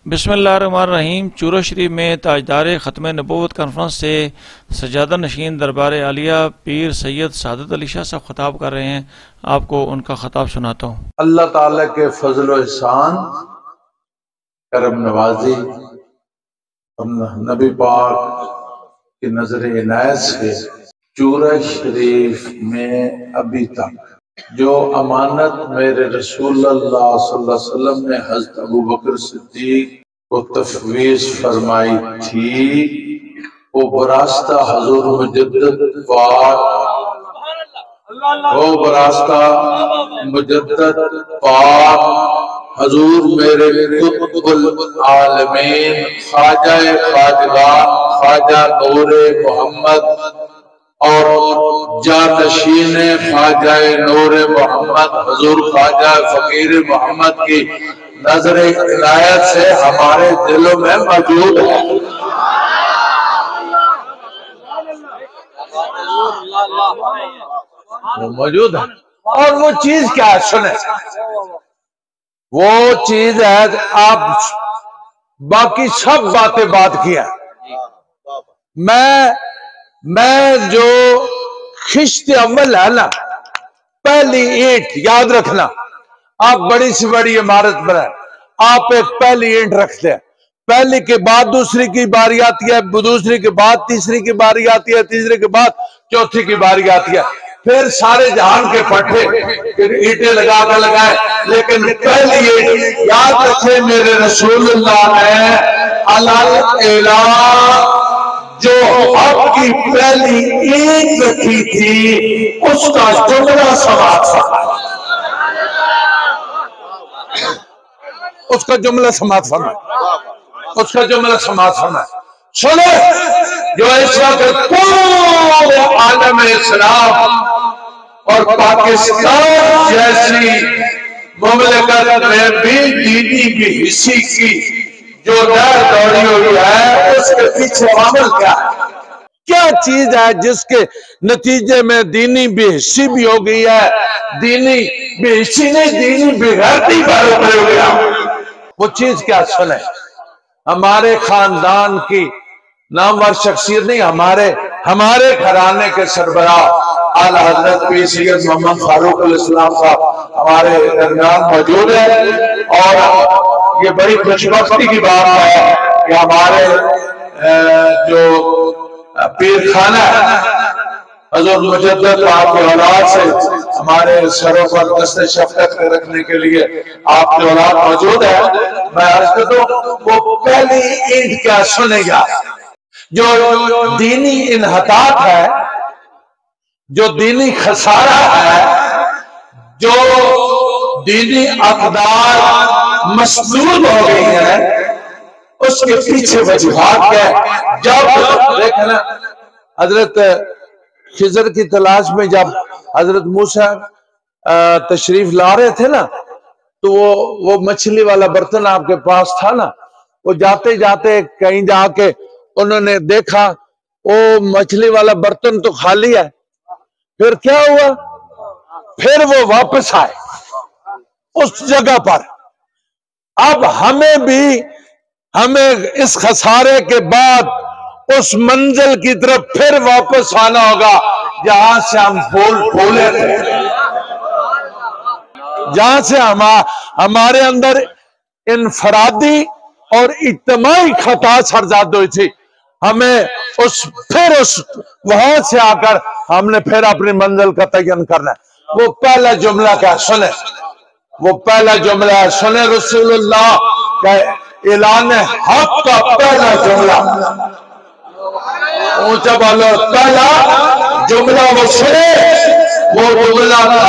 बिस्मिल्लाहिर्रहमानिर्रहीम। चूरा शरीफ में ताजदार ख़त्म नबूवत कॉन्फ्रेंस से सज्जादा नशीन दरबार आलिया पीर सैयद सादत अली शाह साहब खिताब कर रहे हैं। आपको उनका खिताब सुनाता हूँ। अल्लाह ताला के फजल व एहसान, करम नवाजी और नबी पाक की नजर इनायत से चूरा शरीफ में अभी तक जो अमानत मेरे रसूल अल्लाह सल्लल्लाहु अलैहि वसल्लम ने हज़रत अबू बकर सिद्दीक को तफवीज़ फरमाई थी, वो बरास्ता हुज़ूर मुजद्दद पाक, वो बरास्ता मुजद्दद पाक हुज़ूर मेरे कुतुबुल आलमीन ख्वाजा ख्वाजगान ख्वाजा नूरे मोहम्मद और जानशीन ख्वाजा नूरे मोहम्मद हुज़ूर ख्वाजा फकीर मोहम्मद की नजर इनायत से हमारे दिलों में मौजूद है। मौजूद है। और वो चीज क्या है? सुने, वो चीज है, आप बाकी सब बातें बात किया, मैं जो खिश्त अव्वल है ना, पहली ईंट याद रखना। आप बड़ी से बड़ी इमारत बनाए, आप एक पहली ईंट रखते हैं, पहली के बाद दूसरी की बारी आती है, दूसरी के बाद तीसरी की बारी आती है, तीसरे के बाद चौथी की बारी आती है, फिर सारे जहान के पट्टे फिर ईंटें लगा कर लगाए। लेकिन पहली ईंट याद रखे, मेरे रसूलुल्लाह ने अलल इला जो आपकी पहली ईंट रखी थी, उसका जुमला समाप्त फरमाया, उसका जुमला समाप्त फरमाया, उसका जुमला समाप्त फरमाया। सुनो, जो इस वक्त पूरे आलम इस्लाम और पाकिस्तान जैसी मुमलिकत में भी दीनी भी हिस्सी की जो लहर दौड़ी हुई है, उसके पीछे अमल क्या है? क्या चीज है जिसके नतीजे में दीनी बेहिस्सी भी हो गई है? दीनी बेहिस्सी नहीं, दीनी बेगैरती पैदा हो गया। वो चीज क्या? सुने, हमारे खानदान की नामवर शख्सियत नहीं, हमारे घराने के सरबराह आला हजरत पीर सैयद मोहम्मद फारूक अलैहिस्सलाम साहब हमारे दरमियान मौजूद है। और ये बड़ी खुशबख्ती की बात है कि हमारे जो पीर खाना है हुज़ूर मुजद्दद पाक की औलाद से हमारे सरों पर दस्ते शफ़क़त रखने के लिए आपकी औलाद मौजूद है। मैं अर्ज़ कर दूं, वो पहली ईंट क्या? सुनेगा, जो दीनी इन्हतात है, जो दीनी खसारा है, जो दीनी अक़दार मसलूब हो गई है, उसके पीछे वजूहात क्या है? जब देखना, हजरत खिजर की तलाश में जब हजरत मूसा तशरीफ ला रहे थे ना, तो वो मछली वाला बर्तन आपके पास था ना, वो जाते जाते कहीं जाके उन्होंने देखा वो मछली वाला बर्तन तो खाली है। फिर क्या हुआ? फिर वो वापस आए उस जगह पर। अब हमें इस खसारे के बाद उस मंजिल की तरफ फिर वापस आना होगा जहां से हम भूले थे, जहां से हमारे अंदर इनफरादी और इज्तिमाई खता सरजाद हुई थी। हमें वहां से आकर हमने फिर अपनी मंजिल का तयन करना है। वो पहला जुमला क्या? सुने, वो पहला जुमला है, सुने, रसूलुल्लाह का ऐलान हक का पहला जुमला, ऊंचा बोलो, पहला जुमला वो सुने। वो जुमला था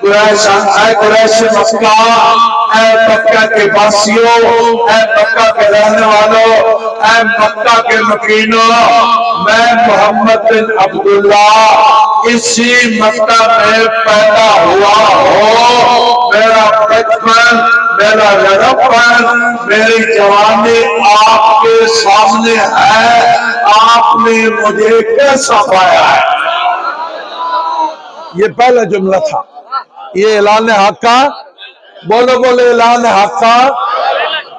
कुरैश मक्का, मक्का के वासियों, मक्का के रहने वालों, मक्का के मकीनों, मैं मोहम्मद बिन अब्दुल्लाह इसी मक्का में पैदा हुआ हो। मेरा बचपन, मेरा लड़कपन, मेरी जवानी आपके सामने है, आपने मुझे कैसा पाया है? ये पहला जुमला था, ये ऐलान हक का बोलो बोलो ऐलान हक का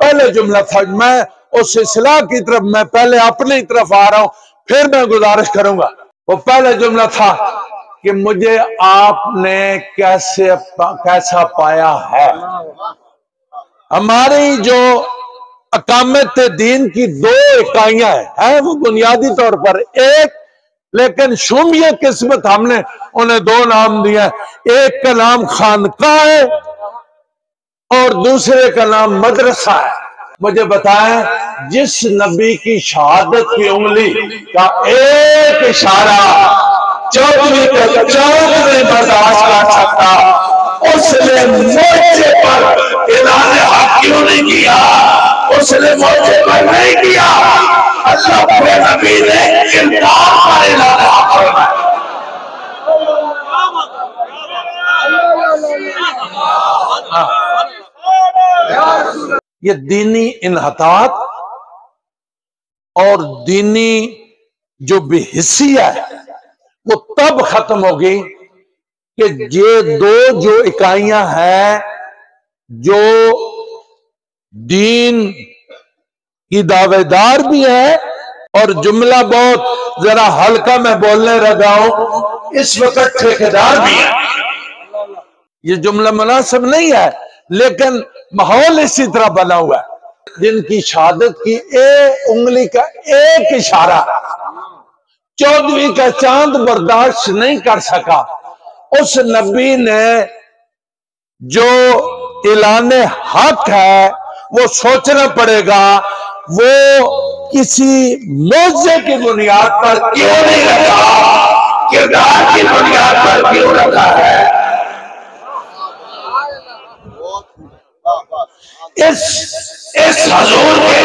पहले जुमला था। मैं उस इस्लाह की तरफ, मैं पहले अपनी तरफ आ रहा हूं, फिर मैं गुजारिश करूंगा। वो पहले जुमला था कि मुझे आपने कैसा पाया है। हमारी जो अकामत दीन की दो इकाइयां हैं वो बुनियादी तौर पर एक, लेकिन शुमिया किस्मत हमने उन्हें दो नाम दिया। एक का नाम खानकाह है और दूसरे का नाम मदरसा है। मुझे बताएं, जिस नबी की शहादत की उंगली का एक इशारा चौधरी का चांद नहीं बर्दाश्त कर सकता, उसने मोर्चे पर ऐलान हक क्यों नहीं किया? उसने मोर्चे पर नहीं किया, अल्लाह के नबी ने किरदार पर ऐलान हक करना। ये दीनी इन्हतात और दीनी जो बेहिस्सिया है वो तब खत्म होगी कि ये दो जो इकाइयां हैं, जो दीन की दावेदार भी है और जुमला बहुत जरा हल्का मैं बोलने लगा हूं, इस वक्त ठेकेदार भी है। ये जुमला मुनासिब नहीं है, लेकिन माहौल इसी तरह बना हुआ है। जिनकी शहादत की एक उंगली का एक इशारा चौधरी का चांद बर्दाश्त नहीं कर सका, उस नबी ने जो ऐलान हक है वो सोचना पड़ेगा वो किसी मौजे की बुनियाद पर क्यों नहीं रखा, किरदार की बुनियाद पर क्यों रखा है। इस हजूर के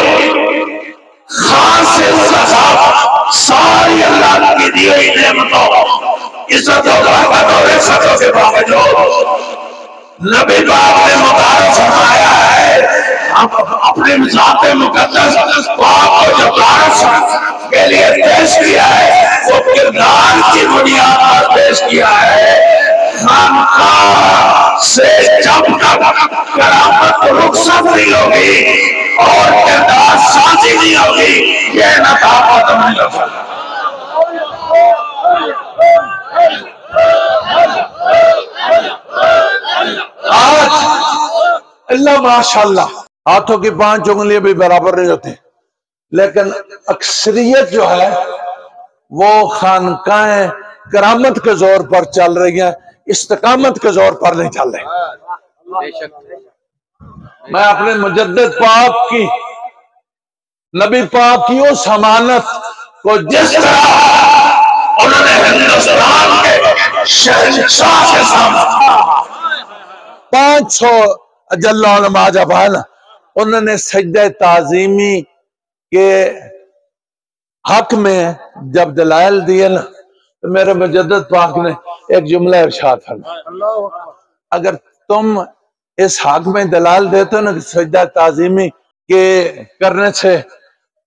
खास सारी अल्लाह की दी हुई नेमतों, इज्जत और बरकतों के बावजूद नबी पाक ने मुबारक फरमाया है, हम अपने जाते मुकद्दस पाक को जो बारक के लिए पेश किया है वो किरदार की बुनियाद पर पेश किया है। खानकाह से जब तक करामत रुखसत नहीं होगी और किरदार साजी नहीं होगी, ये नकाबत नहीं हो सकता। आज अल्लाह माशाल्लाह हाथों की 5 उंगलियां भी बराबर नहीं होती, लेकिन अक्सरियत जो है वो खानकाह करामत के जोर पर चल रही है, इस्तिकामत के जोर पर नहीं चल रही। मैं अपने मुजद्दिद पाक की, नबी पाक की उस अमानत को जिस तरह उन्होंने हिंदुस्तान के शहंशाह के सामने 500 अजल्ला उलमा जब है ना, उन्होंने सजदा ताजीमी के हक में जब दलाइल दिए ना, तो मेरे मुजद्दिद पाक ने एक जुमला इरशाद फरमाया, अगर तुम इस हक में दलाल देते हो ना कि सजदा ताजीमी के करने से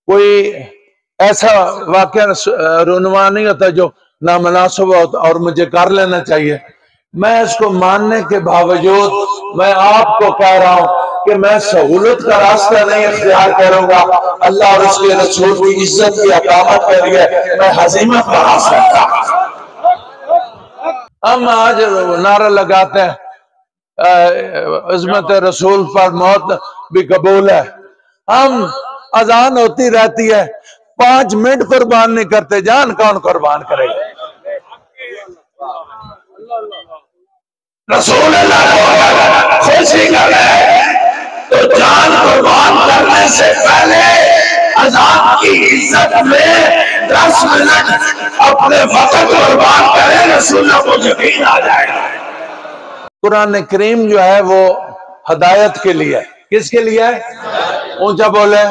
कोई ऐसा वाकया रुनवा नहीं होता जो नामनासिब और मुझे कर लेना चाहिए, मैं इसको मानने के बावजूद मैं आपको कह रहा हूं कि मैं सहूलत का रास्ता नहीं इख्तियार करूंगा, अल्लाह और उसके रसूल की इज्जत की अकामत के लिए मैं हजीमत का रास्ता। हम आज नारा लगाते हैं इज़्ज़त रसूल पर मौत भी कबूल है, हम अजान होती रहती है 5 मिनट कुर्बान नहीं करते, जान कौन कुर्बान करेगा। रसूल अल्लाह खुशी कर रहे हैं तो जान कुर्बान करने से पहले अजान की इज्जत में 10 मिनट अपने वक्त कुर्बान करें, रसूल को यकीन आ जाएगा। कुरान करीम जो है वो हदायत के लिए, किसके लिए है? ऊंचा बोले,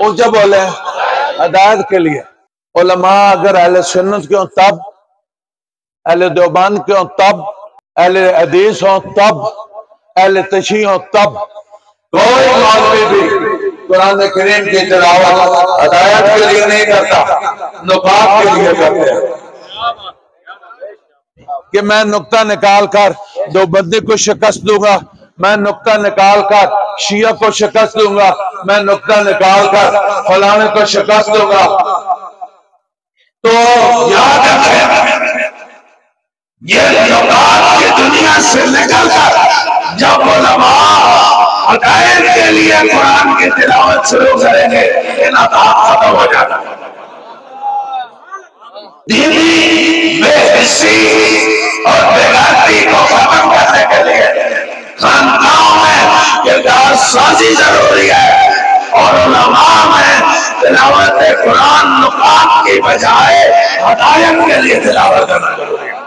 ऊंचा बोले, हदायत के लिए। उलमा अगर अहले सुन्नत क्यों तब, अहले देवबंद क्यों तब, अहले हदीस हो तब, अहले तशरीह हो तब, कोई मौलवी भी कुरान करीम की तिलावत हदायत के लिए नहीं करता, नुकात के लिए करते हैं कि मैं नुक्ता निकाल कर देवबंदी को शिकस्त दूंगा, मैं नुक्ता निकाल कर शिया को शिकस्त दूंगा, मैं नुक्ता निकाल कर फलाने को शिकस्त दूंगा। तो याद रखें, ये नुकात की दुनिया से निकलकर जब उलमा हदायत के लिए कुरान की तिलावत शुरू करेंगे, इनाकात खत्म हो जाता है। दीनी बेहिस्सी और बेगारती को खत्म करने के लिए खानदानों में किरदार साजी जरूरी है और उलमा में तिलावत कुरान नुकात की बजाय हदायत के लिए तिलावत करना जरूरी है।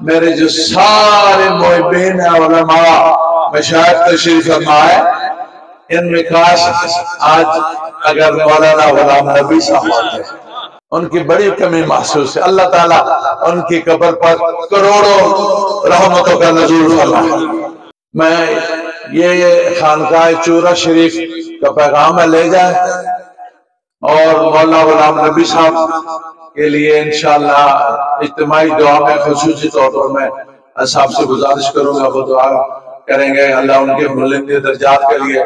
मेरे जो सारे मुहिब्बीन है उलमा मशाइख तशरीफ फरमाए, इनमें खास आज अगर मौलाना गुलाम नबी साहब होते, उनकी बड़ी कमी महसूस है। अल्लाह ताला उनकी कब्र पर करोड़ों रहमतों का नज़ूल फरमाए। मैं ये खानकाह चूरा शरीफ का पैगाम है ले जाए और मौलाना गुलाम नबी साहब के लिए इंशाअल्लाह इज्तिमाई दुआ में खुसूसी तौर पर मैं साहब से गुजारिश करूंगा, वो दुआ करेंगे अल्लाह उनके बुलंद दर्जात के लिए